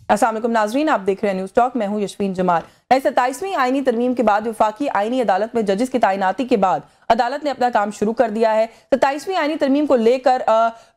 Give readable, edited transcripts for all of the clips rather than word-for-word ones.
अस्सलाम वालेकुम नाजरीन, आप देख रहे हैं न्यूज़ टॉक। मैं हूं यशवीन जमाल। 27वीं आईनी तरमीम के बाद वफाकी आईनी अदालत में जजेस की तैनाती के बाद अदालत ने अपना काम शुरू कर दिया है। 27वीं आईनी तरमीम को लेकर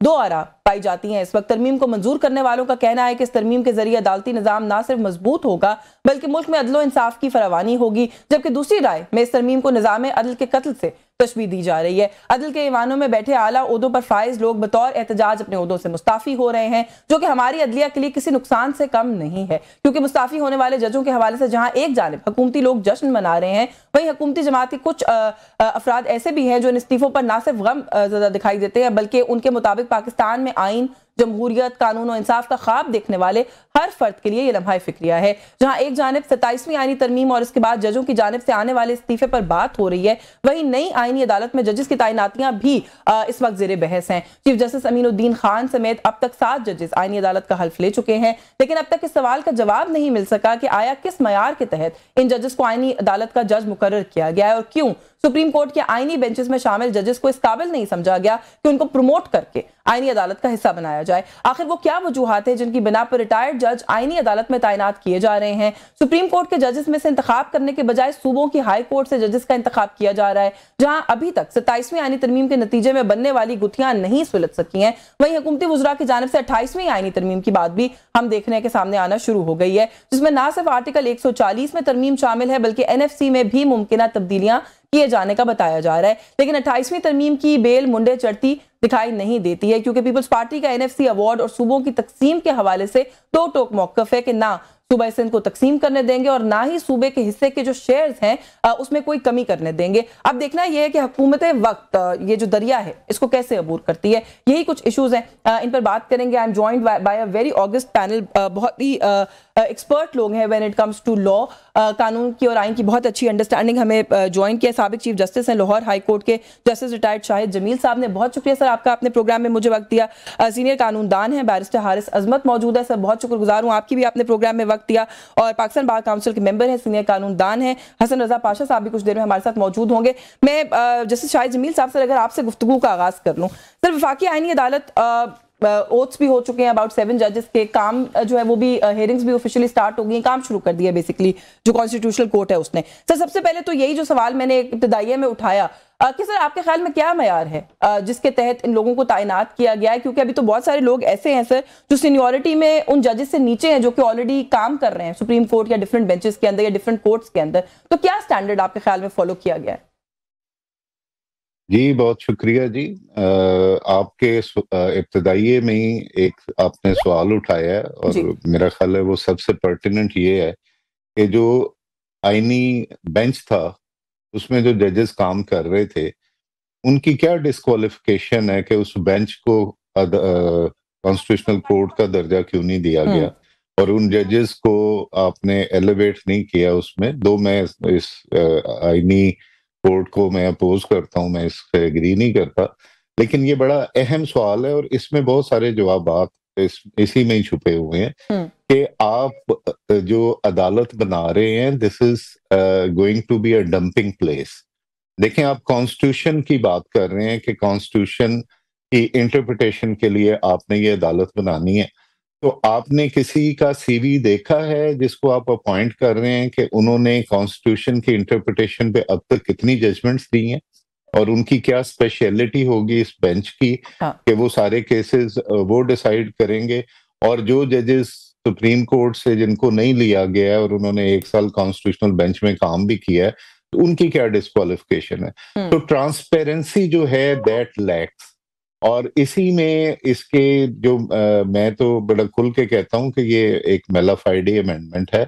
दो आरा पाई जाती हैं। इस वक्त तरमीम को मंजूर करने वालों का कहना है कि इस तरमीम के जरिए अदालती निज़ाम ना सिर्फ मजबूत होगा बल्कि मुल्क में अदल व इंसाफ की फरावानी होगी, जबकि दूसरी राय में इस तरमीम को निज़ाम अदल के कत्ल से तशबीह दी जा रही है। अदल के ईवानों में बैठे आला ओहदों पर फाइज लोग बतौर एहतजाज अपने ओहदों से मुस्ताफी हो रहे हैं, जो कि हमारी अदलिया के लिए किसी नुकसान से कम नहीं है, क्योंकि मुस्ताफी होने वाले जजों के हवाले से जहां एक जानिब हुकूमती लोग जश्न मना रहे हैं, वहीं हुकूमती जमात के कुछ अफराद ऐसे भी हैं जो इन इस्तीफों पर ना सिर्फ गम ज़्यादा दिखाई देते हैं बल्कि उनके मुताबिक पाकिस्तान में आइन, जमहूरियत, कानून और इंसाफ का ख्वाब देखने वाले हर फर्द के लिए ये लम्हा फिक्रिया है। जहां एक जानिब 27वीं आईनी तरमीम और इसके बाद जजों की जानिब से आने वाले इस्तीफे पर बात हो रही है, वहीं नई आईनी अदालत में जजेस की तैनातियां भी इस वक्त ज़ेरे बहस हैं। चीफ जस्टिस अमीनुद्दीन खान समेत अब तक 7 जजेस आईनी अदालत का हल्फ ले चुके हैं, लेकिन अब तक इस सवाल का जवाब नहीं मिल सका कि आया किस मयार के तहत इन जजेस को आईनी अदालत का जज मुकर्रर किया गया है और क्यों सुप्रीम कोर्ट के आईनी बेंचेस में शामिल जजेस को इस काबिल नहीं समझा गया कि उनको प्रमोट करके आईनी अदालत का हिस्सा बनाया जाए। आखिर वो क्या वजूहात है जिनकी बिना पर रिटायर्ड जज आईनी अदालत में तैनात किए जा रहे हैं? सुप्रीम कोर्ट के जजेस में से इंतखाब करने के बजाय सूबों की हाई कोर्ट से जजेस का इंतखाब किया जा रहा है, जहां अभी तक 27वीं आईनी तरमीम के नतीजे में बनने वाली गुत्थियां नहीं सुलझ सकी हैं। वहीं हुकूमती वुज़रा की जानिब से 28वीं आईनी तरमीम की बात भी हम देखने के सामने आना शुरू हो गई है, जिसमें ना सिर्फ आर्टिकल 140 में तरमीम शामिल है बल्कि NFC में भी मुमकिन तब्दीलियां किए जाने का बताया जा रहा है। लेकिन 28वीं तरमीम की बेल मुंडे चढ़ती दिखाई नहीं देती है, क्योंकि पीपल्स पार्टी का NFC अवार्ड और सूबों की तकसीम के हवाले से दो टोक मौक़िफ़ है कि ना सूबा सिंध को तकसीम करने देंगे और ना ही सूबे के हिस्से के जो शेयर्स हैं उसमें कोई कमी करने देंगे। अब देखना यह है कि हुकूमत वक्त ये जो दरिया है इसको कैसे अबूर करती है। यही कुछ इश्यूज हैं, इन पर बात करेंगे। I am joined by a very august panel. बहुत ही एक्सपर्ट लोग हैं when it comes to law, कानून की और आइन की बहुत अच्छी अंडरस्टैंडिंग हमें ज्वाइन किया। साबिक चीफ जस्टिस हैं लाहौर हाई कोर्ट के जस्टिस रिटायर्ड शाहिद जमील साहब ने। बहुत शुक्रिया सर आपका अपने प्रोग्राम में मुझे वक्त दिया। सीनियर कानूनदान हैं बैरिस्टर हारिस अजमत मौजूद है। सर बहुत शुक्रगुजार हूँ आपकी भी आपने प्रोग्राम में वक्त दिया। और पाकिस्तान बार काउंसिल के मेंबर हैं, सीनियर कानूनदान हैं हसन रजा पाशा साहब भी कुछ देर में हमारे साथ मौजूद होंगे। मैं जस्टिस शाहिद जमील साहब से अगर आपसे गुफ्तगू का आगाज कर लूँ। सर वफाकी आईनी अदालत ओथ्स भी हो चुके हैं, अबाउट 7 जजेस के काम जो है वो भी हेयरिंग्स भी ऑफिशियली स्टार्ट हो गई, काम शुरू कर दिया बेसिकली जो कॉन्स्टिट्यूशनल कोर्ट है उसने। सर सबसे पहले तो यही जो सवाल मैंने इब्तिदाइया में उठाया कि सर आपके ख्याल में क्या मयार है जिसके तहत इन लोगों को तैनात किया गया है, क्योंकि अभी तो बहुत सारे लोग ऐसे हैं सर जो सीनियरिटी में उन जजेस से नीचे हैं, जो कि ऑलरेडी काम कर रहे हैं सुप्रीम कोर्ट या डिफरेंट बेंचेस के अंदर या डिफरेंट कोर्ट्स के अंदर। तो क्या स्टैंडर्ड आपके ख्याल में फॉलो किया गया है? जी बहुत शुक्रिया जी। आपके इब्तिदाइये में ही एक आपने सवाल उठाया है और मेरा ख्याल है वो सबसे पर्टिनेंट ये है कि जो आईनी बेंच था उसमें जो जजेस काम कर रहे थे उनकी क्या डिस्क्वालिफिकेशन है कि उस बेंच को कॉन्स्टिट्यूशनल कोर्ट का दर्जा क्यों नहीं दिया गया और उन जजेस को आपने एलिवेट नहीं किया उसमें। दो मैं इस आईनी कोर्ट को मैं अपोज करता हूं, मैं इससे एग्री नहीं करता, लेकिन ये बड़ा अहम सवाल है और इसमें बहुत सारे जवाबात इसी में ही छुपे हुए हैं कि आप जो अदालत बना रहे हैं this is going to be a dumping place. देखें आप कॉन्स्टिट्यूशन की बात कर रहे हैं कि कॉन्स्टिट्यूशन की इंटरप्रिटेशन के लिए आपने ये अदालत बनानी है, तो आपने किसी का सीवी देखा है जिसको आप अपॉइंट कर रहे हैं कि उन्होंने कॉन्स्टिट्यूशन की इंटरप्रिटेशन पे अब तक कितनी जजमेंट्स दी हैं और उनकी क्या स्पेशलिटी होगी इस बेंच की कि वो सारे केसेस वो डिसाइड करेंगे। और जो जजेस सुप्रीम कोर्ट से जिनको नहीं लिया गया है और उन्होंने 1 साल कॉन्स्टिट्यूशनल बेंच में काम भी किया है तो उनकी क्या डिस्क्वालिफिकेशन है। तो ट्रांसपेरेंसी जो है दैट लैक्स और इसी में इसके जो मैं तो बड़ा खुल के कहता हूं कि ये एक मेलाफाइडे अमेंडमेंट है।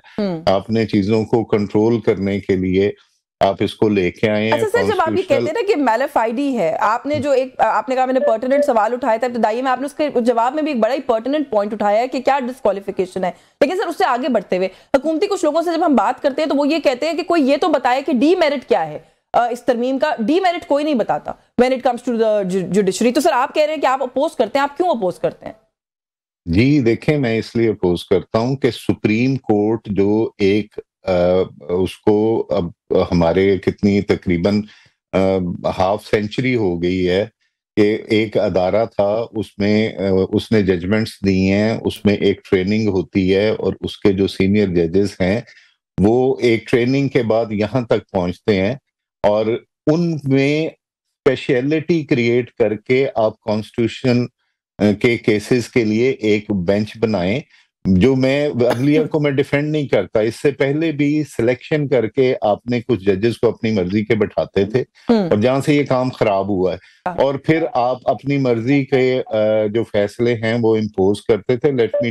आपने चीजों को कंट्रोल करने के लिए आप इसको लेके आए हैं। अच्छा सर जब आप ये कहते हैं ना कि मेलाफाइडी है, आपने जो एक आपने कहा मैंने पर्टिनेंट सवाल उठाया था इब्तिदाई में, आपने उसके जवाब में भी एक बड़ा ही पर्टिनेंट पॉइंट उठाया है कि क्या डिस्क्वालिफिकेशन है। लेकिन सर उससे आगे बढ़ते हुए हुकूमती कुछ लोगों से जब हम बात करते हैं तो वो ये कहते हैं कि कोई ये तो बताए कि डीमेरिट क्या है इस तरमीम का। डीमेरिट कोई नहीं बताता when it comes to the judiciary. तो सर आप कह रहे हैं कि आप अपोज करते हैं, आप क्यों अपोज करते हैं? जी देखें मैं इसलिए अपोज करता हूं कि सुप्रीम कोर्ट जो एक उसको अब हमारे कितनी तकरीबन हाफ सेंचुरी हो गई है کہ ایک ادارہ تھا، اس میں اس نے ججمنٹس دی ہیں، اس میں ایک ٹریننگ ہوتی ہے، اور اس کے جو سینئر ججز ہیں وہ ایک ٹریننگ کے بعد یہاں تک پہنچتے ہیں، اور ان میں اسپیشلٹی کریٹ کر کے آپ کانسٹیٹیوشن کے کیسز کے لیے ایک بینچ بنائیں. جو میں عدلیہ کو میں ڈیفینڈ نہیں کرتا، اس سے پہلے بھی سلیکشن کر کے آپ نے کچھ ججز کو اپنی مرضی کے بٹھاتے تھے، اور جہاں سے یہ کام خراب ہوا ہے، اور پھر آپ اپنی مرضی کے جو فیصلے ہیں وہ امپوز کرتے تھے. لیٹ می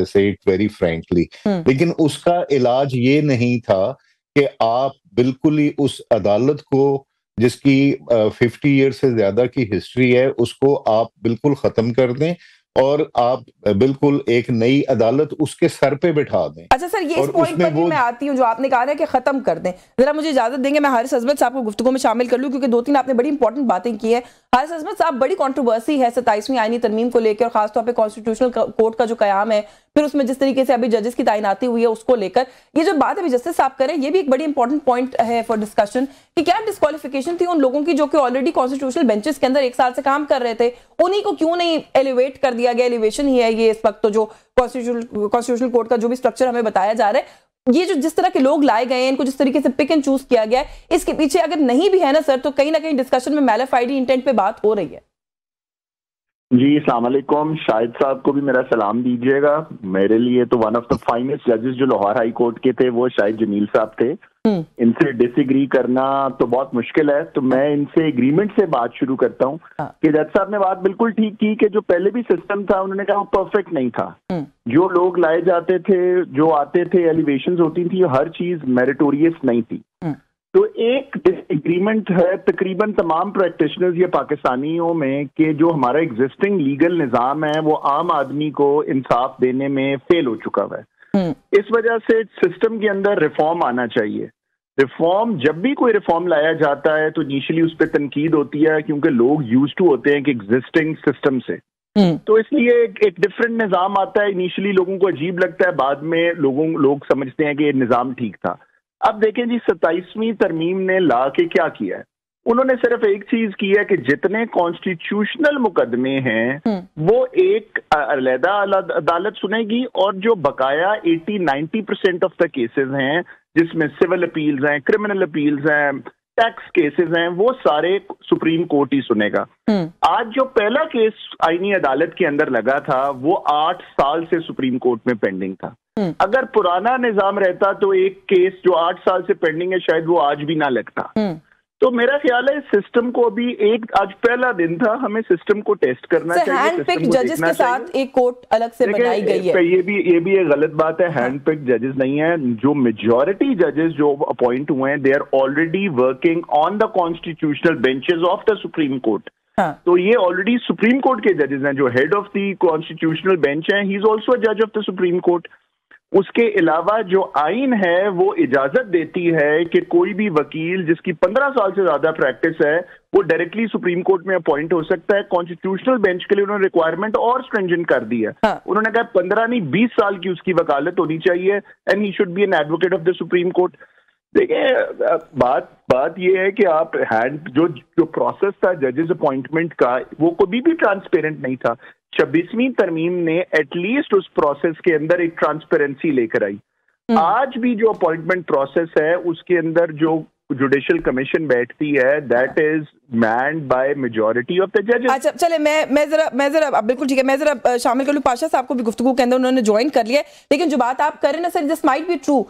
سے اٹ ویری فرینکلی. لیکن اس کا علاج یہ نہیں تھا کہ آپ بالکل ہی اس عدالت کو، جس کی 50 ایئر سے زیادہ کی ہسٹری ہے، اس کو آپ بالکل ختم کر دیں، اور آپ بالکل ایک نئی عدالت اس کے سر پہ بٹھا دیں. اچھا سر، یہ اس پوائنٹ پر بھی میں آتی ہوں جو آپ نے کہا ہے کہ ختم کر دیں. ذرا مجھے اجازت دیں گے میں حارث عظمت صاحب کو گفتگو میں شامل کر لوں، کیونکہ 2-3 آپ نے بڑی امپورٹنٹ باتیں کی ہیں. حارث عظمت صاحب، بڑی کنٹروورسی ہے 27ویں آئینی ترمیم کو لے کر، اور خاص طور پہ کانسٹیٹیوشنل کورٹ کا جو قیام ہے، پھر اس میں جس طریقے سے ابھی ججز کی تعیناتی ہوئی ہے اس کو لے کر. یہ جو بات ابھی جسٹس صاحب کریں، یہ بھی ایک بڑی امپورٹنٹ پوائنٹ ہے فار ڈسکشن، کہ کیا ڈسکوالیفیکیشن تھی ان لوگوں کی جو کہ آلریڈی کانسٹیٹیوشنل بینچز کے اندر 1 سال سے کام کر رہے تھے، انہی کو کیوں نہیں ایلیویٹ کر دیا گیا؟ ایلیویشن ہی ہے یہ اس وقت تو جو کانسٹیٹیوشنل کورٹ کا جو بھی سٹرکچر ہمیں بتایا جا رہا ہے. یہ جو جس طرح کے لوگ لائے گئے ہیں، ان کو جس طریقے سے پک اینڈ چوز کیا گیا ہے، اس کے پیچھے اگر نہیں بھی ہے نا سر، تو کہیں نہ کہیں ڈسکشن میں میلیفائڈی انٹینٹ پہ بات ہو رہی ہے. جی السلام علیکم. شاہد صاحب کو بھی میرا سلام دیجیے گا. میرے لیے تو ون آف دا فائنسٹ ججز جو لاہور ہائی کورٹ کے تھے وہ شاہد جمیل صاحب تھے. ان سے ڈس ایگری کرنا تو بہت مشکل ہے، تو میں ان سے ایگریمنٹ سے بات شروع کرتا ہوں کہ جج صاحب نے بات بالکل ٹھیک کی کہ جو پہلے بھی سسٹم تھا انہوں نے کہا وہ پرفیکٹ نہیں تھا. جو لوگ لائے جاتے تھے، جو آتے تھے، ایلیویشنز ہوتی تھی، ہر چیز میریٹوریس نہیں تھی. تو ایک ڈس ایگریمنٹ ہے تقریباً تمام پریکٹیشنرز یا پاکستانیوں میں کہ جو ہمارا ایگزسٹنگ لیگل نظام ہے وہ عام آدمی کو انصاف دینے میں فیل ہو چکا ہوا ہے. اس وجہ سے سسٹم کے اندر ریفارم آنا چاہیے. ریفارم، جب بھی کوئی ریفارم لایا جاتا ہے تو انیشلی اس پہ تنقید ہوتی ہے، کیونکہ لوگ یوز ٹو ہوتے ہیں کہ ایگزسٹنگ سسٹم سے، تو اس لیے ایک ڈفرینٹ نظام آتا ہے. انیشلی لوگوں کو عجیب لگتا ہے، بعد میں لوگ سمجھتے ہیں کہ یہ نظام ٹھیک تھا. اب دیکھیں جی، 27ویں ترمیم نے لا کے کیا کیا ہے؟ انہوں نے صرف ایک چیز کی ہے کہ جتنے کانسٹیٹیوشنل مقدمے ہیں وہ ایک علیحدہ عدالت سنے گی، اور جو بقایا 80-90% آف دا کیسز ہیں، جس میں سول اپیلز ہیں، کرمنل اپیلز ہیں، ٹیکس کیسز ہیں، وہ سارے سپریم کورٹ ہی سنے گا. آج جو پہلا کیس آئینی عدالت کے اندر لگا تھا وہ 8 سال سے سپریم کورٹ میں پینڈنگ تھا. اگر پرانا نظام رہتا تو ایک کیس جو 8 سال سے پینڈنگ ہے شاید وہ آج بھی نہ لگتا. تو میرا خیال ہے سسٹم کو ابھی آج پہلا دن تھا، ہمیں سسٹم کو ٹیسٹ کرنا چاہیے. ہینڈ پک ججز کے ساتھ ایک کورٹ الگ سے بنائی گئی ہے. یہ بھی ایک غلط بات ہے. ہینڈ پک ججز نہیں ہیں. جو میجورٹی ججز جو اپوائنٹ ہوئے ہیں they are already working on the constitutional benches of the Supreme Court. تو یہ آلریڈی سپریم کورٹ کے ججز ہیں. جو head of the constitutional bench ہیں، ہی از آلسو اے جج آف دا سپریم کورٹ. اس کے علاوہ جو آئین ہے وہ اجازت دیتی ہے کہ کوئی بھی وکیل جس کی 15 سال سے زیادہ پریکٹس ہے وہ ڈائریکٹلی سپریم کورٹ میں اپوائنٹ ہو سکتا ہے. کانسٹیٹیوشنل بینچ کے لیے انہوں نے ریکوائرمنٹ اور اسٹرینجنٹ کر دی ہے. انہوں نے کہا 15 نہیں 20 سال کی اس کی وکالت ہونی چاہیے، and he should be an advocate of the Supreme Court. دیکھیں بات یہ ہے کہ آپ جو پروسیس تھا ججز اپوائنٹمنٹ کا وہ کبھی بھی ٹرانسپیرنٹ نہیں تھا. 26ویں ترمیم نے ایٹ لیسٹ اس پروسیس کے اندر ایک ٹرانسپیرنسی لے کر آئی. آج بھی جو اپوائنٹمنٹ پروسیس ہے اس کے اندر جو جوڈیشل کمیشن بیٹھتی ہے that is made by majority of the ججز. اچھا چلے میں ذرا بالکل ٹھیک ہے، میں ذرا شامل کر لوں. پاشا صاحب کو بھی گفتگو کے اندر انہوں نے جوائن کر لیا، لیکن جو بات آپ کر رہے ہیں نا سر، دس مائٹ بی ٹرو.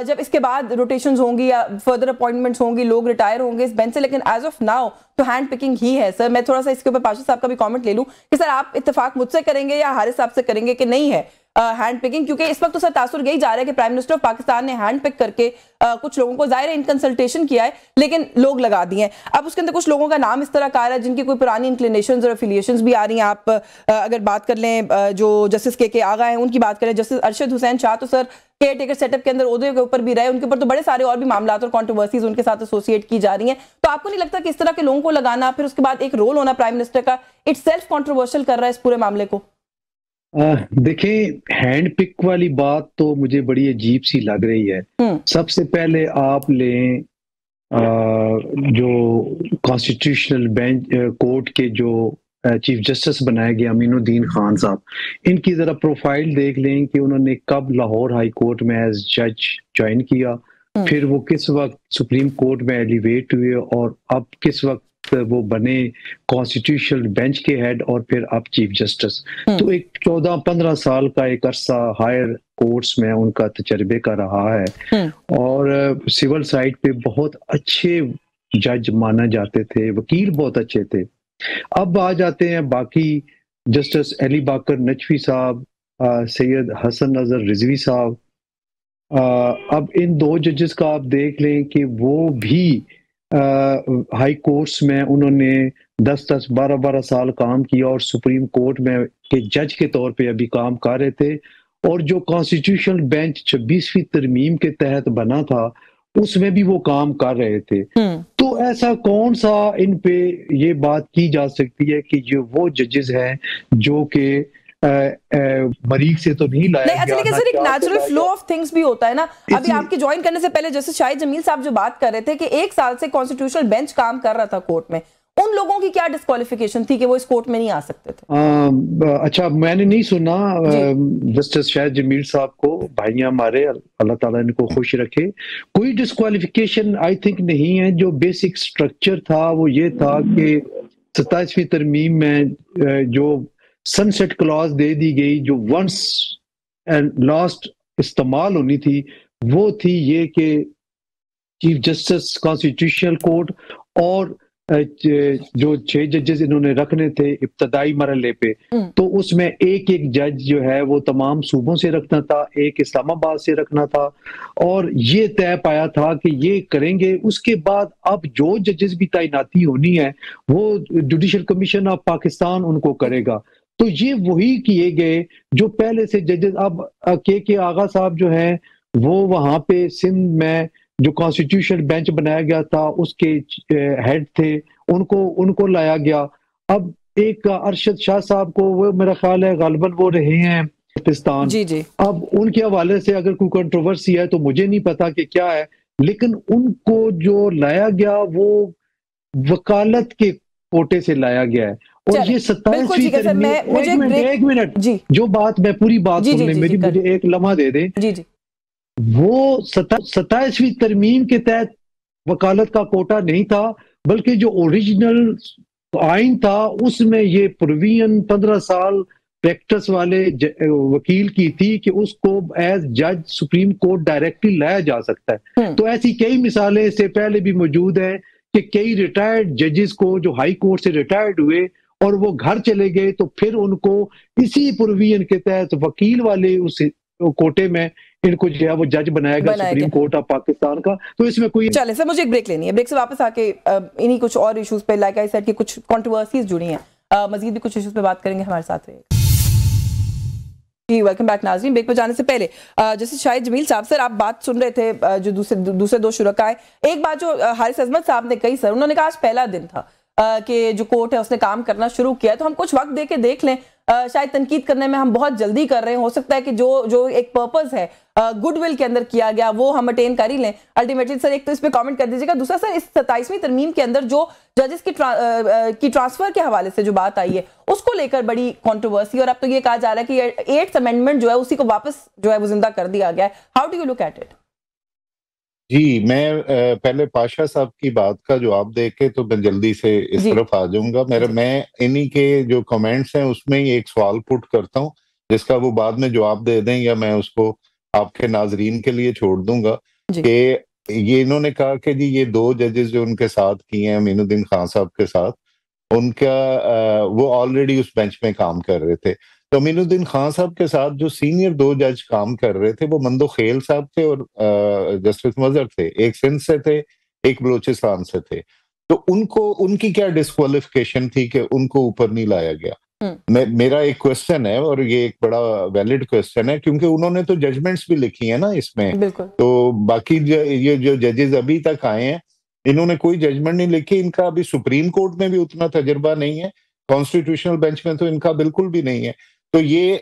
جب اس کے بعد روٹیشنز ہوں گی یا فردر اپوائنٹمنٹس ہوں گی، لوگ ریٹائر ہوں گے اس بینچ سے، لیکن ایز آف ناؤ تو ہینڈ پکنگ ہی ہے. سر میں تھوڑا سا اس کے اوپر پاشا صاحب کا بھی کامنٹ لے لوں کہ سر آپ اتفاق مجھ سے کریں گے یا حارث صاحب سے کریں گے کہ نہیں ہے ہینڈ پکنگ؟ کیونکہ اس وقت تو سر تاثر یہی جا رہا ہے کہ پرائم منسٹر آف پاکستان نے ہینڈ پک کر کے کچھ لوگوں کو ظاہر ان کنسلٹیشن کیا ہے لیکن لوگ لگا دیے ہیں. اب اس کے اندر کچھ لوگوں کا نام اس طرح کا آ رہا ہے جن کی کوئی پرانی انکلینیشنز اور افیلیشنز بھی آ رہی ہیں. آپ اگر بات کر لیں جو جسٹس کے آغا ہیں ان کی بات کریں، جسٹس ارشد حسین شاہ تو سر کیئر ٹیکر سیٹ اپ کے اندر عہدے کے اوپر بھی رہے، ان کے اوپر تو بڑے سارے اور بھی معاملات اور کنٹروورسیز ان کے ساتھ ایسوسیٹ کی جا رہی ہیں. تو آپ کو نہیں لگتا کہ اس طرح کے لوگوں کو لگانا پھر اس کے بعد ایک رول ہونا پرائم منسٹر کا اٹ سیلف کنٹروورشل کر رہا ہے اس پورے معاملے کو؟ دیکھیں ہینڈ پک والی بات تو مجھے بڑی عجیب سی لگ رہی ہے. سب سے پہلے آپ لیں جو کانسٹیٹیوشنل بینچ کورٹ کے جو چیف جسٹس بنائے گئے امین الدین خان صاحب، ان کی ذرا پروفائل دیکھ لیں کہ انہوں نے کب لاہور ہائی کورٹ میں ایز جج جوائن کیا، پھر وہ کس وقت سپریم کورٹ میں ایلیویٹ ہوئے، اور اب کس وقت وہ بنے کانسٹیٹیوشنل بینچ کے ہیڈ، اور پھر اب چیف جسٹس۔ تو ایک 14-15 سال کا ایک عرصہ ہائر کورٹس میں ان کا تجربے کا رہا ہے، اور سول سائٹ پہ بہت اچھے جج مانا جاتے تھے، وکیل بہت اچھے تھے۔ اب آ جاتے ہیں باقی جسٹس علی باقر نجفی صاحب، سید حسن اظہر رضوی صاحب۔ اب ان دو ججز کا آپ دیکھ لیں کہ وہ بھی ہائی کورٹس میں انہوں نے 10-10 12-12 سال کام کیا، اور سپریم کورٹ میں کے جج کے طور پہ ابھی کام کر رہے تھے، اور جو کانسٹیٹیوشنل بینچ 26ویں ترمیم کے تحت بنا تھا اس میں بھی وہ کام کر رہے تھے۔ تو ایسا کون سا ان پہ یہ بات کی جا سکتی ہے کہ یہ وہ ججز ہیں جو کہ مریخ سے تو نہیں لایا گیا؟ لیکن سر ایک نیچرل فلو آف تھنگز بھی ہوتا ہے نا۔ ابھی آپ کے جوائن کرنے سے پہلے جسٹس شاہد جمیل صاحب جو بات کر رہے تھے کہ 1 سال سے کانسٹیٹیوشنل بینچ کام کر رہا تھا کورٹ میں، ان لوگوں کی کیا ڈسکوالیفیکیشن تھی کہ وہ اس کورٹ میں نہیں آ سکتے تھے؟ اچھا، میں نے نہیں سنا جسٹس شاہد جمیل صاحب کو، بھائی ہمارے، اللہ تعالیٰ ان کو خوش رکھے، کوئی ڈسکوالیفیکیشن آئی تھنک نہیں ہے۔ جو بیسک سٹرکچر تھا وہ یہ تھا کہ 27ویں ترمیم میں جو سن سیٹ کلاز دے دی گئی، جو ونس اینڈ لاسٹ استعمال ہونی تھی، وہ تھی یہ کہ چیف جسٹس کانسٹیٹیوشنل کورٹ اور جو 6 ججز انہوں نے رکھنے تھے ابتدائی مرحلے پہ، تو اس میں ایک جج جو ہے وہ تمام صوبوں سے رکھنا تھا، ایک اسلام آباد سے رکھنا تھا، اور یہ طے پایا تھا کہ یہ کریں گے۔ اس کے بعد اب جو ججز بھی تعیناتی ہونی ہے وہ جوڈیشل کمیشن آف پاکستان ان کو کرے گا۔ تو یہ وہی کیے گئے جو پہلے سے ججز، اب کے آغا صاحب جو ہیں وہ وہاں پہ سندھ میں جو کانسٹیٹیوشن بینچ بنایا گیا تھا اس کے ہیڈ تھے، ان کو لایا گیا۔ اب ایک ارشد شاہ صاحب کو، وہ میرا خیال ہے غالباً وہ رہے ہیں پاکستان، اب ان کے حوالے سے اگر کوئی کنٹروورسی ہے تو مجھے نہیں پتا کہ کیا ہے، لیکن ان کو جو لایا گیا وہ وکالت کے کوٹے سے لایا گیا ہے۔ اور یہ 27ویں ترمیم، ایک منٹ، جو بات میں پوری بات سن لیں میری، مجھے ایک لمحہ دے دیں۔ وہ 27ویں ترمیم کے تحت وکالت کا کوٹا نہیں تھا، بلکہ جو اوریجنل آئین تھا اس میں یہ پروویژن 15 سال پریکٹس والے وکیل کی تھی کہ اس کو ایز جج سپریم کورٹ ڈائریکٹلی لایا جا سکتا ہے۔ تو ایسی کئی مثالیں اس سے پہلے بھی موجود ہیں کہ کئی ریٹائرڈ ججز کو جو ہائی کورٹ سے ریٹائرڈ ہوئے اور وہ گھر چلے گئے، تو پھر ان کو اسی پروویژن کے تحت وکیل والے اس کوٹے میں ان کو جو ہے وہ جج بنایا گیا سپریم کورٹ آف پاکستان کا۔ تو اس میں کوئی، چلیں سر مجھے ایک بریک لینی ہے، بریک سے واپس آ کے انہی کچھ اور ایشوز پہ، لائک آئی سیڈ کہ کچھ کنٹروورسیز جڑی ہیں، مزید بھی کچھ ایشوز پہ بات کریں گے، ہمارے ساتھ رہیے گا۔ جی ویلکم بیک ناظرین۔ بریک پہ جانے سے پہلے جسٹس شاہد جمیل صاحب، سر آپ بات سن رہے تھے جو دوسرے 2 شرکاء، ایک بات جو حارث عظمت صاحب نے کہی، سر انہوں نے کہا آج پہلا دن تھا کہ جو کورٹ ہے اس نے کام کرنا شروع کیا ہے، تو ہم کچھ وقت دے کے دیکھ لیں، شاید تنقید کرنے میں ہم بہت جلدی کر رہے ہیں، ہو سکتا ہے کہ جو ایک پرپز ہے گڈ ول کے اندر کیا گیا وہ ہم اٹین کر ہی لیں الٹیمیٹلی۔ سر ایک تو اس پہ کامنٹ کر دیجیے گا، دوسرا سر اس 27ویں ترمیم کے اندر جو ججز کی ٹرانسفر کے حوالے سے جو بات آئی ہے اس کو لے کر بڑی کنٹروورسی، اور اب تو یہ کہا جا رہا ہے کہ 8th امینڈمنٹ جو ہے اسی کو واپس جو ہے وہ زندہ کر دیا گیا ہے۔ How do you look at it? جی، میں پہلے پاشا صاحب کی بات کا جواب دے کے تو میں جلدی سے اس طرف آ جاؤں گا۔ میں انہی کے جو کمنٹس ہیں اس میں ایک سوال پٹ کرتا ہوں جس کا وہ بعد میں جواب دے دیں، یا میں اس کو آپ کے ناظرین کے لیے چھوڑ دوں گا کہ یہ انہوں نے کہا کہ جی یہ 2 ججز جو ان کے ساتھ کیے ہیں امین الدین خان صاحب کے ساتھ، ان کا وہ آلریڈی اس بینچ میں کام کر رہے تھے۔ تو امین الدین خان صاحب کے ساتھ جو سینئر 2 جج کام کر رہے تھے وہ مندو خیل صاحب تھے اور جسٹس مظہر تھے، ایک سندھ سے تھے ایک بلوچستان سے تھے۔ تو ان کی کیا ڈسکوالیفیکیشن تھی کہ ان کو اوپر نہیں لایا گیا؟ میرا ایک کوسچن ہے، اور یہ ایک بڑا ویلڈ کوسچن ہے، کیونکہ انہوں نے تو ججمنٹس بھی لکھی ہیں نا اس میں۔ تو باقی یہ جو ججز ابھی تک آئے ہیں انہوں نے کوئی ججمنٹ نہیں لکھی، ان کا ابھی سپریم کورٹ میں بھی اتنا تجربہ نہیں ہے، کانسٹیٹیوشنل بینچ میں تو ان کا بالکل بھی نہیں ہے۔ تو یہ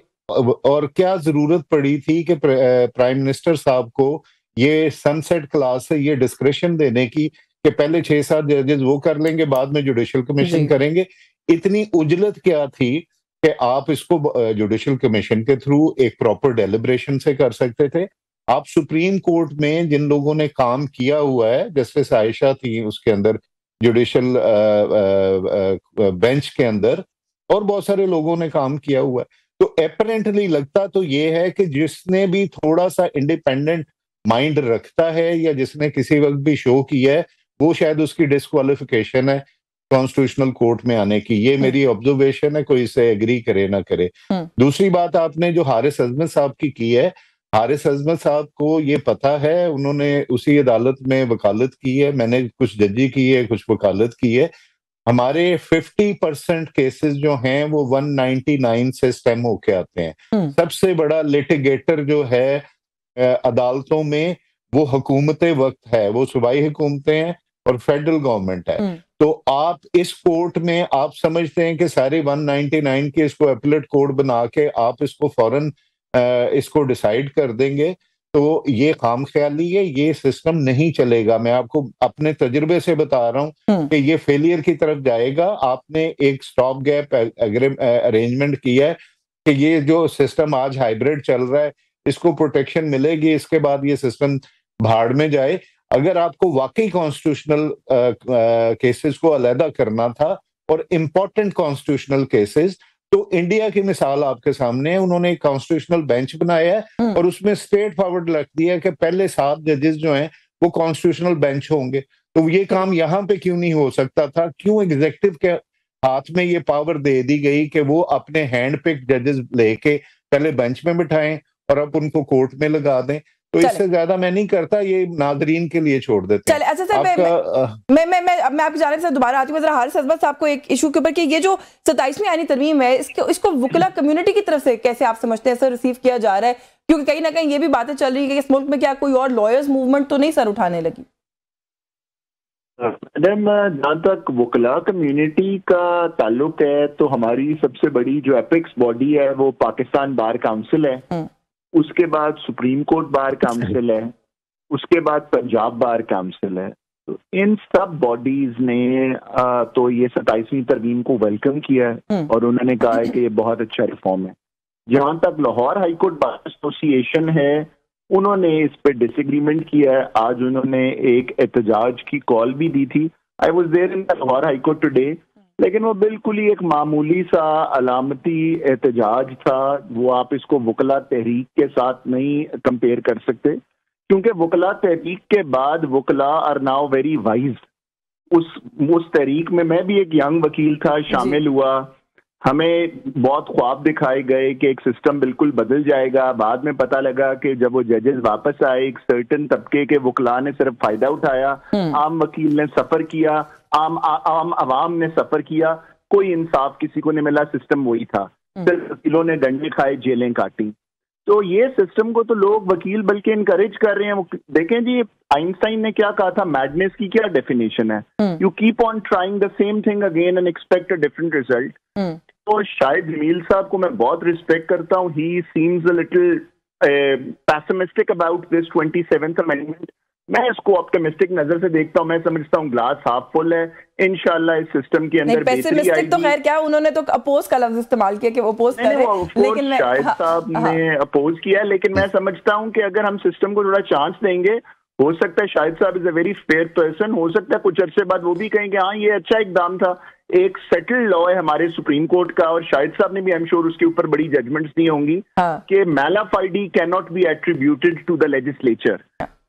اور کیا ضرورت پڑی تھی کہ پرائم منسٹر صاحب کو یہ سن سیٹ کلاس سے یہ ڈسکریشن دینے کی کہ پہلے 6-7 ججز وہ کر لیں گے, بعد میں جوڈیشل کمیشن کریں گے. اتنی اجلت کیا تھی کہ آپ اس کو جوڈیشل کمیشن کے تھرو ایک پراپر ڈیلیبریشن سے کر سکتے تھے. آپ سپریم کورٹ میں جن لوگوں نے کام کیا ہوا ہے, جسٹس عائشہ تھی اس کے اندر, جوڈیشل بینچ کے اندر, اور بہت سارے لوگوں نے کام کیا ہوا ہے, تو اپیرنٹلی لگتا تو یہ ہے کہ جس نے بھی تھوڑا سا انڈیپینڈنٹ مائنڈ رکھتا ہے یا جس نے کسی وقت بھی شو کیا ہے, وہ شاید اس کی ڈسکوالیفیکیشن ہے کانسٹیٹیوشنل کورٹ میں آنے کی. یہ میری آبزرویشن ہے, کوئی اسے ایگری کرے نہ کرے. دوسری بات آپ نے جو حارث عظمت صاحب کی ہے, حارث عظمت صاحب کو یہ پتا ہے, انہوں نے اسی عدالت میں وکالت کی ہے, میں نے کچھ ججی کی ہے, کچھ وکالت کی ہے. ہمارے 50% کیسز جو ہیں وہ 199 سے سٹیم ہو کے آتے ہیں. سب سے بڑا لیٹیگیٹر جو ہے عدالتوں میں وہ حکومت وقت ہے, وہ صوبائی حکومتیں ہیں اور فیڈرل گورنمنٹ ہے. تو آپ اس کورٹ میں آپ سمجھتے ہیں کہ سارے 199 کے اس کو اپیلیٹ کورٹ بنا کے آپ اس کو فوراً اس کو ڈیسائیڈ کر دیں گے, تو یہ خام خیالی ہے, یہ سسٹم نہیں چلے گا. میں آپ کو اپنے تجربے سے بتا رہا ہوں کہ یہ فیلئر کی طرف جائے گا. آپ نے ایک سٹاپ گیپ ارینجمنٹ کیا ہے کہ یہ جو سسٹم آج ہائیبریڈ چل رہا ہے اس کو پروٹیکشن ملے گی, اس کے بعد یہ سسٹم بھاڑ میں جائے. اگر آپ کو واقعی کانسٹیٹیوشنل کیسز کو علیحدہ کرنا تھا اور امپورٹنٹ کانسٹیٹیوشنل کیسز, تو انڈیا کی مثال آپ کے سامنے ہے. انہوں نے ایک کانسٹیٹیوشنل بینچ بنایا ہے اور اس میں اسٹریٹ فارورڈ رکھ دیا ہے کہ پہلے 7 ججز جو ہیں وہ کانسٹیٹیوشنل بینچ ہوں گے. تو یہ کام یہاں پہ کیوں نہیں ہو سکتا تھا؟ کیوں ایگزیکٹو کے ہاتھ میں یہ پاور دے دی گئی کہ وہ اپنے ہینڈ پک ججز لے کے پہلے بینچ میں بٹھائیں اور اب ان کو کورٹ میں لگا دیں؟ تو اس سے زیادہ میں نہیں کرتا, یہ ناظرین کے لیے چھوڑ دیتے ہیں. اچھا سر, میں آپ کی جانب سے دوبارہ آتی ہوں ذرا حارث عظمت صاحب کو ایک ایشو کے اوپر کہ یہ جو 27ویں آئینی ترمیم ہے اس کو وکلا کمیونٹی کی طرف سے کیسے آپ سمجھتے ہیں سر ریسیو کیا جا رہا ہے؟ کیونکہ کہیں نہ کہیں یہ بھی باتیں چل رہی ہیں کہ اس ملک میں کیا کوئی اور لائرز موومنٹ تو نہیں سر اٹھانے لگی؟ جہاں تک وکلا کمیونٹی کا تعلق ہے تو ہماری سب سے بڑی جو اپیکس باڈی ہے وہ پاکستان بار کاؤنسل ہے, اس کے بعد سپریم کورٹ بار کاؤنسل ہے, اس کے بعد پنجاب بار کاؤنسل ہے. تو ان سب باڈیز نے تو یہ 27ویں ترمیم کو ویلکم کیا ہے اور انہوں نے کہا ہے کہ یہ بہت اچھا ریفارم ہے. جہاں تک لاہور ہائی کورٹ بار ایسوسی ایشن ہے, انہوں نے اس پہ ڈس ایگریمنٹ کیا ہے. آج انہوں نے ایک احتجاج کی کال بھی دی تھی. I was there in Lahore high court today, لیکن وہ بالکل ہی ایک معمولی سا علامتی احتجاج تھا. وہ آپ اس کو وکلا تحریک کے ساتھ نہیں کمپیئر کر سکتے, کیونکہ وکلا تحریک کے بعد وکلا آر ناؤ ویری وائز. اس تحریک میں بھی ایک ینگ وکیل تھا, شامل ہوا. ہمیں بہت خواب دکھائے گئے کہ ایک سسٹم بالکل بدل جائے گا. بعد میں پتہ لگا کہ جب وہ ججز واپس آئے, ایک سرٹن طبقے کے وکلاء نے صرف فائدہ اٹھایا, عام وکیل نے سفر کیا, عام عوام نے سفر کیا, کوئی انصاف کسی کو نہیں ملا. سسٹم وہی تھا, صرف وکیلوں نے ڈنڈے کھائے, جیلیں کاٹی. تو یہ سسٹم کو تو لوگ وکیل بلکہ انکریج کر رہے ہیں. دیکھیں جی, آئنسٹائن نے کیا کہا تھا, میڈنس کی کیا ڈیفینیشن ہے؟ You keep on trying the same thing again and expect a different result. تو شاید جمیل صاحب کو میں بہت رسپیکٹ کرتا ہوں. He seems a little pessimistic about this 27th amendment. میں اس کو آپٹمسٹک نظر سے دیکھتا ہوں. میں سمجھتا ہوں گلاس ہاف فل ہے. انشاءاللہ اس سسٹم کے اندر بہتری آئے گی. تو خیر کیا, انہوں نے تو اپوز کا لفظ استعمال کیا کہ وہ اپوز کر رہے ہیں, لیکن شاہد صاحب نے اپوز کیا, لیکن میں سمجھتا ہوں کہ اگر ہم سسٹم کو تھوڑا چانس دیں گے, ہو سکتا ہے شاہد صاحب از اے ویری فیئر پرسن, ہو سکتا ہے کچھ عرصے بعد وہ بھی کہیں کہ ہاں یہ اچھا اقدام تھا. ایک سیٹلڈ لا ہے ہمارے سپریم کورٹ کا, اور شاہد صاحب نے بھی ایم شور اس کے اوپر بڑی ججمنٹس دی ہوں گی کہ میلا فائڈی کی not be attributed to the legislature.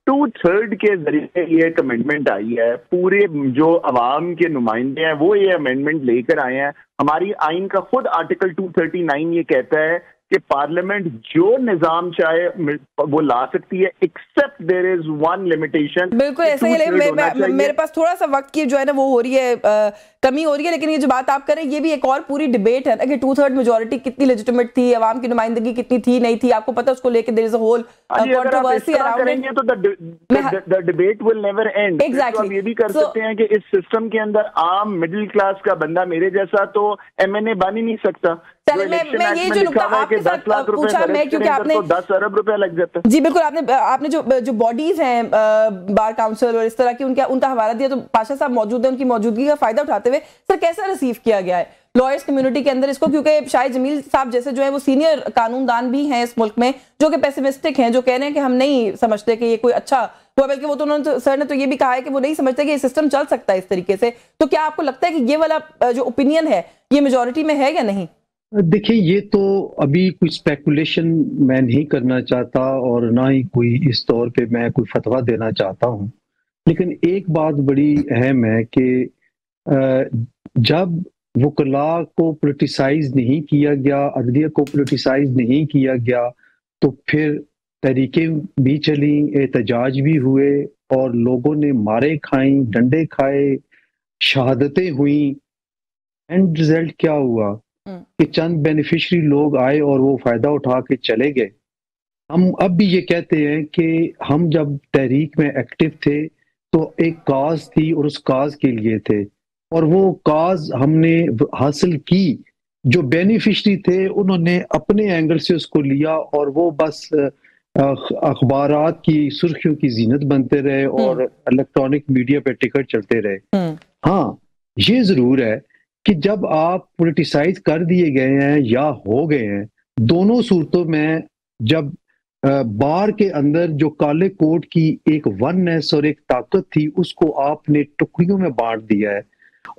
2/3 کے ذریعے یہ ایک امینڈمنٹ آئی ہے. پورے جو عوام کے نمائندے ہیں وہ یہ امینڈمنٹ لے کر آئے ہیں. ہماری آئین کا خود آرٹیکل 239 یہ کہتا ہے کہ پارلیمنٹ جو نظام چاہے وہ لا سکتی ہے, accept there is one limitation. بالکل ایسا ہی, میرے پاس تھوڑا سا وقت کی جو ہے نا وہ ہو رہی ہے, کمی ہو رہی ہے. لیکن یہ جو بات آپ کر رہے ہیں یہ بھی ایک اور پوری ڈیبیٹ ہے نا کہ 2/3 میجورٹی کتنی لیجیٹمیٹ تھی, عوام کی نمائندگی کتنی تھی نہیں تھی. آپ کو پتا اس کو لے کے there is a whole controversy around it. تو the debate will never end. Exactly. آپ یہ بھی کر سکتے ہیں کہ اس سسٹم کے اندر عام مڈل کلاس کا بندہ میرے جیسا تو ایم این اے بن ہی نہیں سکتا. मैं ये जो नुकता आपके साथ पूछा मैं, क्योंकि आपने 10 अरब रुपए लग जाते हैं। जी बिल्कुल, आपने जो बॉडीज हैं बार काउंसिल और इस तरह की उनका हवाला दिया, तो पाशा साहब मौजूद है, उनकी मौजूदगी का फायदा उठाते हुए सर कैसा रिसीव किया गया है लॉयर्स कम्युनिटी के अंदर इसको, क्योंकि शाहिद जमील साहब जैसे जो है वो सीनियर कानूनदान भी हैं इस मुल्क में, जो कि पेसिमिस्टिक हैं, जो कह रहे हैं कि हम नहीं समझते कि ये कोई अच्छा हुआ, बल्कि वो तो उन्होंने सर ने तो ये भी कहा है कि वो नहीं समझते कि ये सिस्टम चल सकता है इस तरीके से। तो क्या आपको लगता है कि ये वाला जो ओपिनियन है ये मेजोरिटी में है या नहीं? देखिए, ये तो अभी कोई स्पेकुलेशन मैं नहीं करना चाहता और ना ही कोई इस तौर पे मैं कोई फतवा देना चाहता हूँ, लेकिन एक बात बड़ी अहम है कि जब वकला को पोलिटिसाइज नहीं किया गया, अदलिया को पोलिटिसाइज नहीं किया गया, तो फिर तहरीकें भी चली, एहतजाज भी हुए और लोगों ने मारे खाई, डंडे खाए, शहादतें हुई। एंड रिजल्ट क्या हुआ कि चंद बेनिफिशियरी लोग आए और वो फायदा उठा के चले गए। हम अब भी ये कहते हैं कि हम जब तहरीक में एक्टिव थे तो एक काज थी और उस काज के लिए थे, और वो काज हमने हासिल की। जो बेनिफिशियरी थे उन्होंने अपने एंगल से उसको लिया और वो बस अखबारात की सुर्खियों की जीनत बनते रहे और इलेक्ट्रॉनिक मीडिया पे टिकट चलते रहे। हाँ, ये जरूर है कि जब आप पोलिटिसाइज कर दिए गए हैं या हो गए हैं, दोनों सूरतों में जब बार के अंदर जो काले कोट की एक वननेस और एक ताकत थी उसको आपने टुकड़ियों में बांट दिया है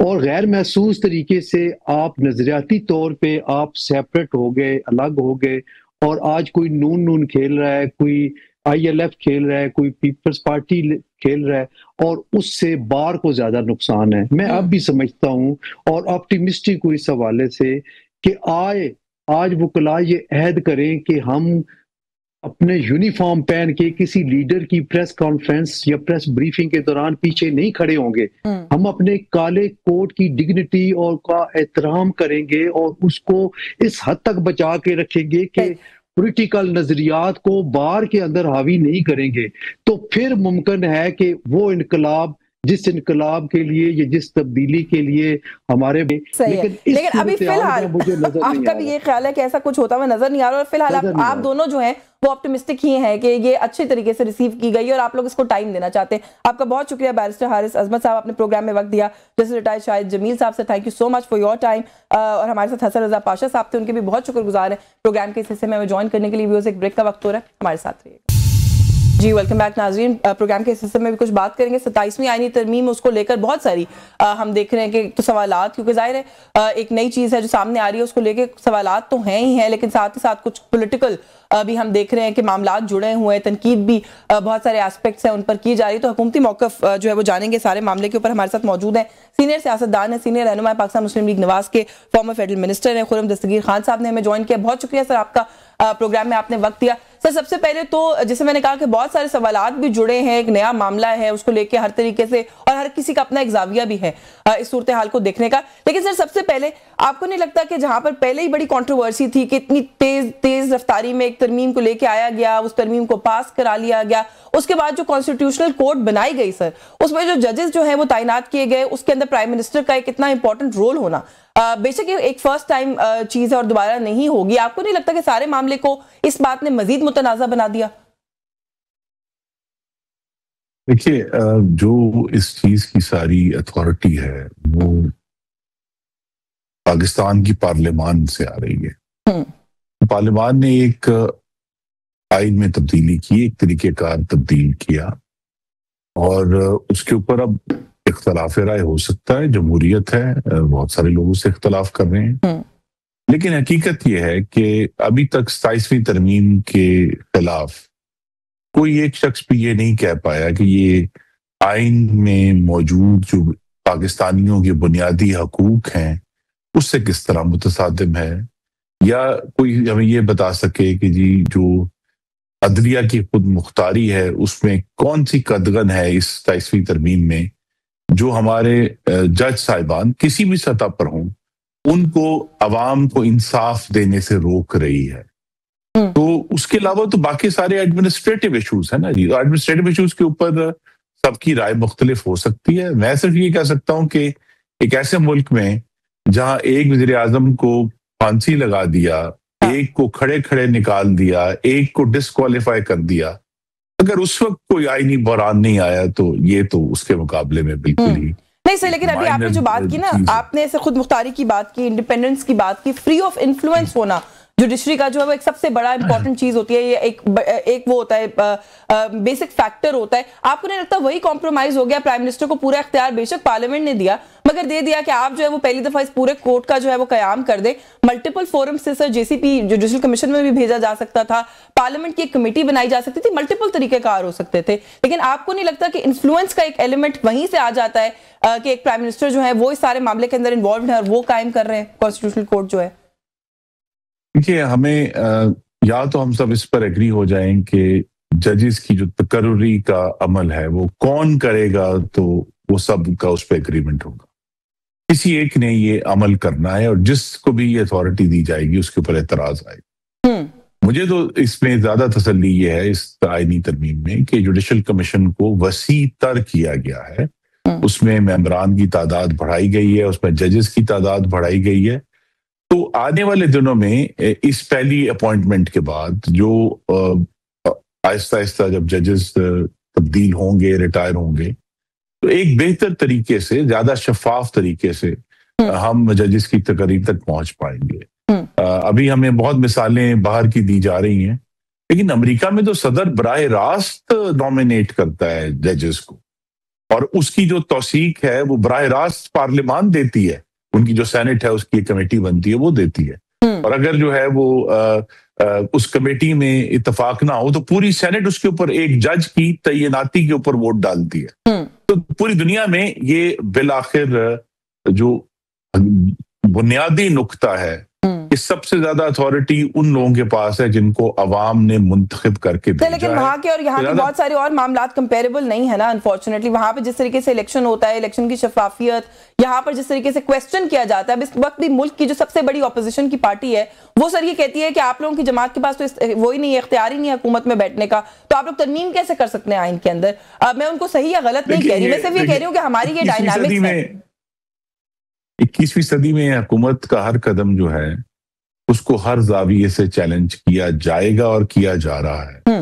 और गैर महसूस तरीके से आप नजरियाती तौर पे आप सेपरेट हो गए, अलग हो गए, और आज कोई नून खेल रहा है, कोई ILF खेल रहा है, कोई पीपल्स पार्टी खेल रहा है, और उससे बार को ज्यादा नुकसान है। मैं अब भी समझता हूं और ऑप्टिमिस्टिक हूं इस हवाले से कि आज वकला ये अहद करें कि हम अपने यूनिफॉर्म पहन के किसी लीडर की प्रेस कॉन्फ्रेंस या प्रेस ब्रीफिंग के दौरान पीछे नहीं खड़े होंगे। हम अपने काले कोट की डिग्निटी और का एहतराम करेंगे और उसको इस हद तक बचा के रखेंगे कि पॉलिटिकल नजरियात को बार के अंदर हावी नहीं करेंगे। तो फिर मुमकिन है कि वो इनकलाब, जिस इनकलाब के लिए या जिस तब्दीली के लिए हमारे, लेकिन अभी फिलहाल आपका भी ये ख्याल है कि ऐसा कुछ होता हुआ नजर नहीं आ रहा, और फिलहाल आप दोनों जो हैं वो ऑप्टिमिस्टिक ही हैं कि ये अच्छे तरीके से रिसीव की गई और आप लोग इसको टाइम देना चाहते हैं। आपका बहुत शुक्रिया बैरिस्टर हारिस अजमत साहब, अपने प्रोग्राम में वक्त दिया। जैसे रिटायर्ड शाहिद जमील साहब से thank you so much for your time, और हमारे साथ हसन रजा पाशा साहब थे, उनके भी बहुत शुक्रगुजार हैं प्रोग्राम के इस हिस्से में हमें ज्वाइन करने के लिए। व्यूअर्स, एक ब्रेक का वक्त हो रहा है, हमारे साथ रहिएगा जी। वेलकम बैक नाजरीन, प्रोग्राम के इस हिस्से में भी कुछ बात करेंगे 27वीं आईनी तरमीम, उसको लेकर बहुत सारी हम देख रहे हैं कि तो सवालात, क्योंकि जाहिर है एक नई चीज़ है जो सामने आ रही है, उसको लेकर सवालात तो हैं ही हैं, लेकिन साथ ही साथ कुछ पॉलिटिकल भी हम देख रहे हैं कि मामलात जुड़े हुए हैं, तनकीद भी बहुत सारे एस्पेक्ट्स हैं उन पर की जा रही है। तो हुकूमती मौक़िफ़ जो है वो जानेंगे सारे मामले के ऊपर। हमारे साथ मौजूद हैं सीनियर सियासतदान है, सीनियर रहनुमा पाकिस्तान मुस्लिम लीग नवाज के फॉर्मर फेडरल मिनिस्टर हैं खुर्रम दस्तगीर खान साहब ने हमें ज्वाइन किया। बहुत शुक्रिया सर आपका प्रोग्राम में आपने वक्त दिया। सर, सबसे पहले तो जैसे मैंने कहा कि बहुत सारे सवालात भी जुड़े हैं, एक नया मामला है, उसको लेके हर तरीके से और हर किसी का अपना एक जाविया भी है इस सूरत हाल को देखने का। लेकिन सर, सबसे पहले आपको नहीं लगता कि जहां पर पहले ही बड़ी कंट्रोवर्सी थी कि इतनी तेज रफ्तारी में एक तरमीम को लेके आया गया, उस तरमीम को पास करा लिया गया, उसके बाद जो कॉन्स्टिट्यूशनल कोर्ट बनाई गई सर, उसमें जो जजेस जो है वो तैनात किए गए, उसके अंदर प्राइम मिनिस्टर का एक इतना इंपॉर्टेंट रोल होना, बेशक ये एक फर्स्ट टाइम चीज है और दोबारा नहीं होगी, आपको नहीं लगता कि सारे मामले को इस बात ने मजीद मुतनाज़ा बना दिया? देखिए, जो इस चीज की सारी अथॉरिटी है वो पाकिस्तान की पार्लियामान से आ रही है। पार्लियामान ने एक आइन में तब्दीली की, एक तरीकेकार तब्दील किया, और उसके ऊपर अब इख्तलाफ राय हो सकता है, जमहूरियत है, बहुत सारे लोग उससे इख्तलाफ कर रहे हैं, लेकिन हकीकत यह है कि अभी तक 27वीं तरमीम के खिलाफ कोई एक शख्स भी ये नहीं कह पाया कि ये आइन में मौजूद जो पाकिस्तानियों के बुनियादी हकूक हैं उससे किस तरह मुतसादिम है, या कोई हमें ये बता सके कि जी जो अदलिया की खुद मुख्तारी है उसमें कौन सी कदगन है इस 27वीं तरमीम में जो हमारे जज साहिबान किसी भी सतह पर हों उनको अवाम को इंसाफ देने से रोक रही है। तो उसके अलावा तो बाकी सारे एडमिनिस्ट्रेटिव इश्यूज है ना जी, एडमिनिस्ट्रेटिव इश्यूज के ऊपर सबकी राय मुख्तलिफ हो सकती है। मैं सिर्फ ये कह सकता हूँ कि एक ऐसे मुल्क में जहां एक वज़ीर आज़म को फांसी लगा दिया, एक को खड़े खड़े निकाल दिया, एक को डिस्क्वालीफाई कर दिया, अगर उस वक्त कोई आईनी बहरान नहीं आया तो ये तो उसके मुकाबले में बिल्कुल ही नहीं सर। लेकिन अभी आपने जो बात की ना, आपने ऐसे खुद मुख्तारी की बात की, इंडिपेंडेंस की बात की, फ्री ऑफ इन्फ्लुएंस होना जुडिशरी का जो है वो एक सबसे बड़ा इंपॉर्टेंट चीज होती है, ये एक वो होता है बेसिक फैक्टर होता है। आपको नहीं लगता वही कॉम्प्रोमाइज हो गया? प्राइम मिनिस्टर को पूरा इख्तियार बेशक पार्लियामेंट ने दिया, मगर दे दिया कि आप जो है वो पहली दफा इस पूरे कोर्ट का जो है वो कयाम कर दे। मल्टीपल फोरम से सर जेसीपी जुडिशल कमीशन में भी भेजा जा सकता था, पार्लियामेंट की एक कमेटी बनाई जा सकती थी, मल्टीपल तरीके कार हो सकते थे। लेकिन आपको नहीं लगता कि इन्फ्लुएंस का एक एलिमेंट वहीं से आ जाता है कि एक प्राइम मिनिस्टर जो है वो इस सारे मामले के अंदर इन्वॉल्व है और वो कायम कर रहे हैं कॉन्स्टिट्यूशनल कोर्ट जो है? देखिए, हमें या तो हम सब इस पर एग्री हो जाएं कि जजेस की जो तकर्री का अमल है वो कौन करेगा, तो वो सब का उस पर एग्रीमेंट होगा। किसी एक ने ये अमल करना है और जिसको भी ये अथॉरिटी दी जाएगी उसके ऊपर एतराज आएगा। मुझे तो इसमें ज्यादा तसल्ली ये है इस आईनी तरमीम में कि जुडिशल कमीशन को वसी तर किया गया है, उसमें मेंबरान की तादाद बढ़ाई गई है, उसमें जजेस की तादाद बढ़ाई गई है। तो आने वाले दिनों में इस पहली अपॉइंटमेंट के बाद जो आहिस्ता आहिस्ता जब जजेस तब्दील होंगे, रिटायर होंगे, तो एक बेहतर तरीके से, ज्यादा शफाफ तरीके से हम जजेस की तकरीर तक पहुंच पाएंगे। अभी हमें बहुत मिसालें बाहर की दी जा रही हैं, लेकिन अमेरिका में तो सदर बराह रास्त नॉमिनेट करता है जजेस को, और उसकी जो तौसीक है वो बराह रास्त पार्लियामान देती है, उनकी जो सेनेट है उसकी एक कमेटी बनती है वो देती है। और अगर जो है वो उस कमेटी में इत्तेफाक ना हो तो पूरी सेनेट उसके ऊपर एक जज की तैनाती के ऊपर वोट डालती है। तो पूरी दुनिया में ये बिल आखिर जो बुनियादी नुक्ता है कि सबसे ज्यादा अथॉरिटी उन लोगों के पास है जिनको अवाम ने मुंतखब करके भेजा है। लेकिन वहां के और यहाँ के बहुत सारे और मामलात कंपेरेबल नहीं है ना, अनफॉर्चुनेटली। वहां पे जिस तरीके से इलेक्शन होता है, इलेक्शन की शफाफियत, यहाँ पर जिस तरीके से क्वेश्चन किया जाता है, इस वक्त भी मुल्क की जो सबसे बड़ी ऑपोजिशन की पार्टी है वो सर ये कहती है कि आप लोगों की जमात के पास तो वो ही नहीं है, इख्तियार ही नहीं है हुकूमत में बैठने का, तो आप लोग तरमीम कैसे कर सकते हैं आइन के अंदर? मैं उनको सही या गलत नहीं कह रही, मैं सिर्फ ये कह रही हूँ कि हमारी ये डायनामिक्स है। 21वीं सदी में हुकूमत का हर कदम जो है उसको हर जाविये से चैलेंज किया जाएगा और किया जा रहा है।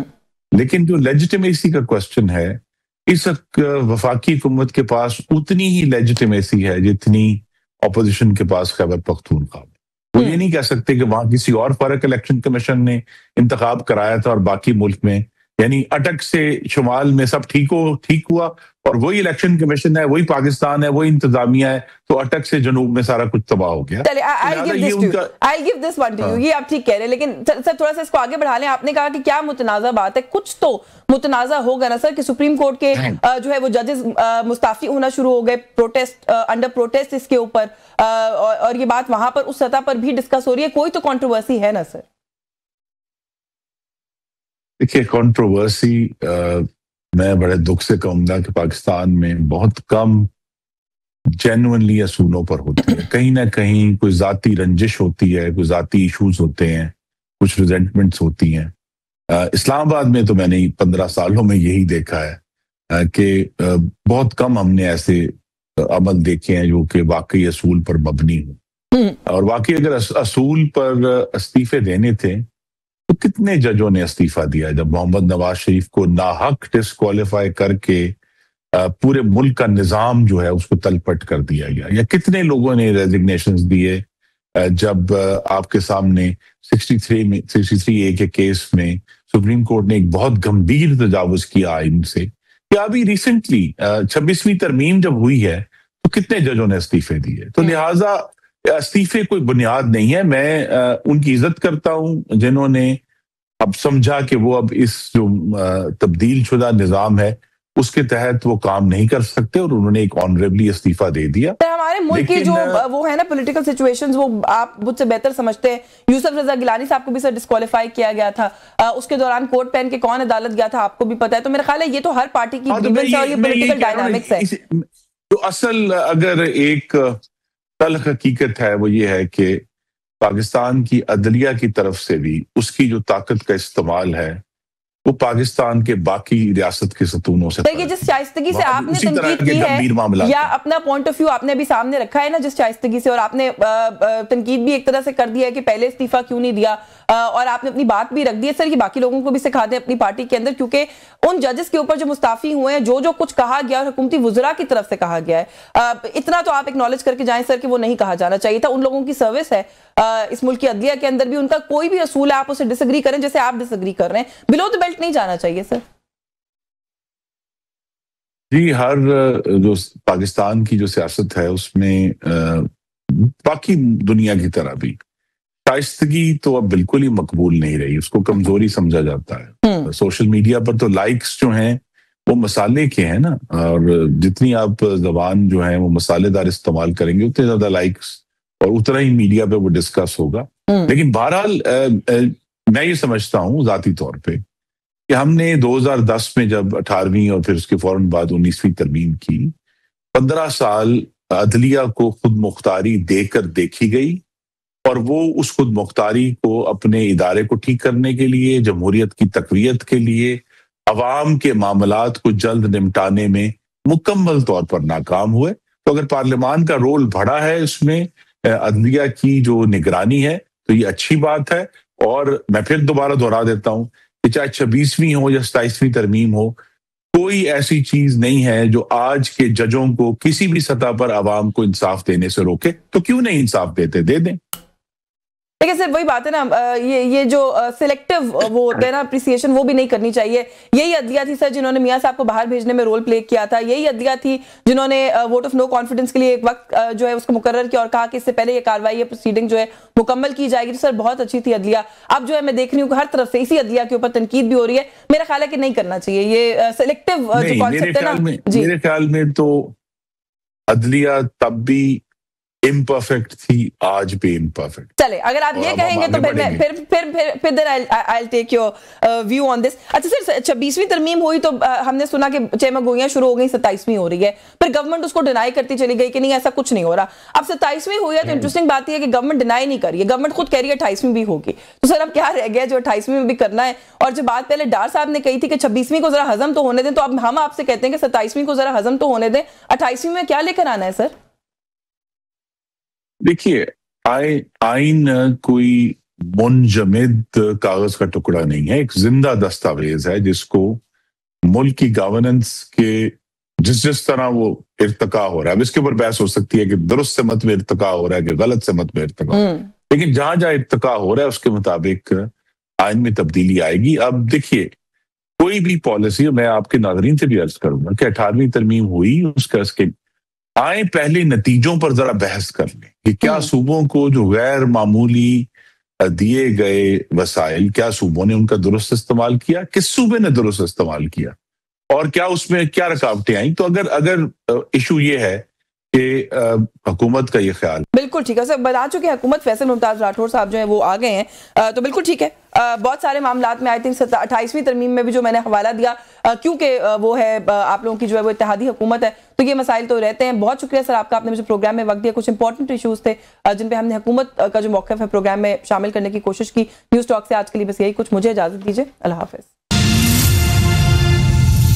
लेकिन जो लेजिटिमेसी का क्वेश्चन है, इस वफाकी हुकूमत के पास उतनी ही लेजिटिमेसी है जितनी ऑपोजिशन के पास खैबर पख्तूनख्वा में। वो ये नहीं कह सकते कि वहां किसी और फर्क इलेक्शन कमीशन ने इंतखाब कराया था और बाकी मुल्क में, यानी अटक से शुमाल में सब ठीक हुआ, और वही इलेक्शन कमीशन है, वही पाकिस्तान है, वही इंतजामिया है, तो अटक से जनूब में सारा कुछ तबाह हो गया। I'll give this one to you। ये आप ठीक कह रहे हैं, लेकिन सर थोड़ा सा इसको आगे बढ़ा लें। आपने कहा कि क्या मुतनाज़ा बात है, कुछ तो मुतनाज़ा होगा ना सर, कि सुप्रीम कोर्ट के जो है वो जजेस मुस्ताफी होना शुरू हो गए, प्रोटेस्ट अंडर प्रोटेस्ट इसके ऊपर, और ये बात वहां पर उस सतह पर भी डिस्कस हो रही है, कोई तो कंट्रोवर्सी है ना सर? देखिए, कंट्रोवर्सी मैं बड़े दुख से कहूंगा कि पाकिस्तान में बहुत कम जेन्युइनली असूलों पर होती है। कहीं ना कहीं कोई जाती रंजिश होती है, कोई जाती इश्यूज होते हैं, कुछ रिजेंटमेंट्स होती हैं। इस्लामाबाद में तो मैंने 15 सालों में यही देखा है कि बहुत कम हमने ऐसे अमल देखे हैं जो कि वाकई असूल पर मबनी हो। और वाकई अगर असूल पर इस्तीफे देने थे तो कितने जजों ने इस्तीफा दिया? जब मोहम्मद नवाज शरीफ को नाहक डिस्क्वालीफाई करके पूरे मुल्क का निजाम जो है उसको तलपट कर दिया गया, या कितने लोगों ने रेजिग्नेशंस दिए जब आपके सामने 63A के केस में सुप्रीम कोर्ट ने एक बहुत गंभीर तजावुज किया आइन से। या अभी रिसेंटली 26वीं तरमीम जब हुई है तो कितने जजों ने इस्तीफे दिए? तो लिहाजा इस्तीफे कोई बुनियाद नहीं है। मैं उनकी इज्जत करता हूं जिन्होंने अब समझा कि वो अब इस जो तब्दील शुदा निजाम है उसके तहत वो काम नहीं कर सकते, और उन्होंने एक ऑनरेबली इस्तीफा दे दिया। हमारे मुल्क की जो वो है ना पॉलिटिकल सिचुएशंस, वो आप मुझसे बेहतर समझते हैं। यूसुफ रजा गिलानी साहब को भी सर डिस्क्वालीफाई किया गया था, उसके दौरान कोर्ट पहन के कौन अदालत गया था आपको भी पता है। तो मेरा ख्याल है ये तो हर पार्टी की ग्रीवेंस है और ये पॉलिटिकल डायनामिक्स है। तो असल अगर एक तल्ख हकीकत है वो ये है कि पाकिस्तान की अदलिया की तरफ से भी उसकी जो ताकत का इस्तेमाल है वो पाकिस्तान के बाकी रियासत के सतूनों से देखिए, जिस शाइस्तगी से आपने तनकीद की है या अपना पॉइंट ऑफ व्यू आपने अभी सामने रखा है ना, जिस शाइस्तगी से, और आपने तनकीद भी एक तरह से कर दिया है कि पहले इस्तीफा क्यों नहीं दिया, और आपने अपनी बात भी रख दी है सर, कि बाकी लोगों को भी सिखा दें अपनी पार्टी के अंदर, क्योंकि उन जजेस के ऊपर जो मुस्ताफी हुए हैं, जो कुछ कहा गया और हुकूमती वुज़रा की तरफ से कहा गया है, इतना तो आप एक्नॉलेज करके जाएं सर कि वो नहीं कहा जाना चाहिए था। उन लोगों की सर्विस है इस मुल्क की अदलिया के अंदर भी, उनका कोई भी असूल है, आप उसे डिसएग्री करें जैसे आप डिसएग्री कर रहे हैं, बिलो द बेल्ट नहीं जाना चाहिए सर। जी, हर जो पाकिस्तान की जो सियासत है उसमें बाकी दुनिया की तरह भी शाइस्तगी तो अब बिल्कुल ही मकबूल नहीं रही, उसको कमजोरी समझा जाता है। सोशल मीडिया पर तो लाइक्स जो हैं वो मसाले के हैं ना, और जितनी आप जबान जो है वो मसालेदार इस्तेमाल करेंगे उतने ज्यादा लाइक्स और उतना ही मीडिया पे वो डिस्कस होगा। लेकिन बहरहाल मैं ये समझता हूँ जाती तौर पे कि हमने 2010 में जब 18वीं और फिर उसके फौरन बाद 19वीं तरमीम की, 15 साल अदलिया को खुद मुख्तारी देकर देखी गई, और वो उस खुद मुख्तारी को अपने इदारे को ठीक करने के लिए, जमहूरियत की तकवीयत के लिए, अवाम के मामलात को जल्द निपटाने में मुकम्मल तौर पर नाकाम हुए। तो अगर पार्लियामान का रोल बढ़ा है इसमें अदलिया की जो निगरानी है तो ये अच्छी बात है। और मैं फिर दोबारा दोहरा देता हूं कि चाहे 26वीं हो या 27वीं तरमीम हो, कोई ऐसी चीज नहीं है जो आज के जजों को किसी भी सतह पर अवाम को इंसाफ देने से रोके। तो क्यों नहीं इंसाफ देते, दे दें। देखिए सर, वही बात है ना, ये जो सिलेक्टिव वो होते हैं ना अप्रिसिएशन, वो भी नहीं करनी चाहिए। यही अदलिया थी सर जिन्होंने मियां साहब को बाहर भेजने में रोल प्ले किया था, यही अदलिया थी जिन्होंने वोट ऑफ नो कॉन्फिडेंस के लिए एक वक्त जो है उसको मुकर्रर किया और कहा कि इससे पहले ये कार्रवाई, ये प्रोसीडिंग जो है मुकम्मल की जाएगी। तो सर बहुत अच्छी थी अदलिया। अब जो है मैं देख रही हूँ हर तरफ से इसी अदलिया के ऊपर तनकीद भी हो रही है। मेरा ख्याल है कि नहीं करना चाहिए ये सिलेक्टिव जो कॉन्सेप्ट है ना। मेरे ख्याल में तो अदलिया तब भी इम्परफेक्ट थी, आज भी इम्परफेक्ट। चले, अगर आप ये कहेंगे तो फिर then I will take your view on this. अच्छा सर, 26वीं तरमीम हुई तो हमने सुना कि चेमगोइयां शुरू हो गई, 27वीं हो रही है, फिर गवर्नमेंट उसको डिनाई करती चली गई कि नहीं ऐसा कुछ नहीं हो रहा। अब 27वीं हुई है तो इंटरेस्टिंग बात यह है कि गवर्नमेंट डिनाई नहीं कर रही है, गवर्नमेंट खुद कह रही है 28वीं भी होगी। तो सर अब क्या रह गया जो 28वीं में भी करना है? और जो बात पहले डार साहब ने कही थी कि 26वीं को जरा हजम तो होने दें, तो अब हम आपसे कहते हैं कि 27वीं को जरा हजम तो होने दें, 28वीं में क्या लेकर आना है सर? देखिए, आइन कोई मुंजमद कागज का टुकड़ा नहीं है, एक जिंदा दस्तावेज है जिसको मुल्क की गवर्नेंस के जिस तरह वो इर्तका हो रहा है, अब इसके ऊपर बहस हो सकती है कि दुरुस्त से मत में इर्तका हो रहा है कि गलत से मत में इर्तका हो रहा है, लेकिन जहां जहां इर्तका हो रहा है उसके मुताबिक आइन में तब्दीली आएगी। अब देखिए, कोई भी पॉलिसी, मैं आपके नाज़रीन से भी अर्ज करूंगा कि 18वीं तरमीम हुई, उसके आए पहले नतीजों पर जरा बहस कर लें कि क्या सूबों को जो गैर मामूली दिए गए वसाइल, क्या सूबों ने उनका दुरुस्त इस्तेमाल किया, किस सूबे ने दुरुस्त इस्तेमाल किया, और क्या उसमें क्या रुकावटें आई। तो अगर इशू ये है कि हुकूमत का ये ख्याल, बिल्कुल ठीक है सर, बता चुके हुकूमत, फैसल मुमताज राठौर साहब जो है वो आ गए हैं, तो बिल्कुल ठीक है। बहुत सारे मामलात में आई थिंक 28वीं तरमीम में भी जो मैंने हवाला दिया, क्योंकि वो है आप लोगों की जो है वो इत्तेहादी हुकूमत है, तो ये मसाइल तो रहते हैं। बहुत शुक्रिया सर आपका, आपने मुझे प्रोग्राम में वक्त दिया। कुछ इंपॉर्टेंट इशूज थे जिन पे हमने हुकूमत का जो मौक़िफ़ है प्रोग्राम में शामिल करने की कोशिश की। न्यूज़ टॉक से आज के लिए बस यही कुछ, मुझे इजाजत दीजिए, अल्लाह हाफिज़।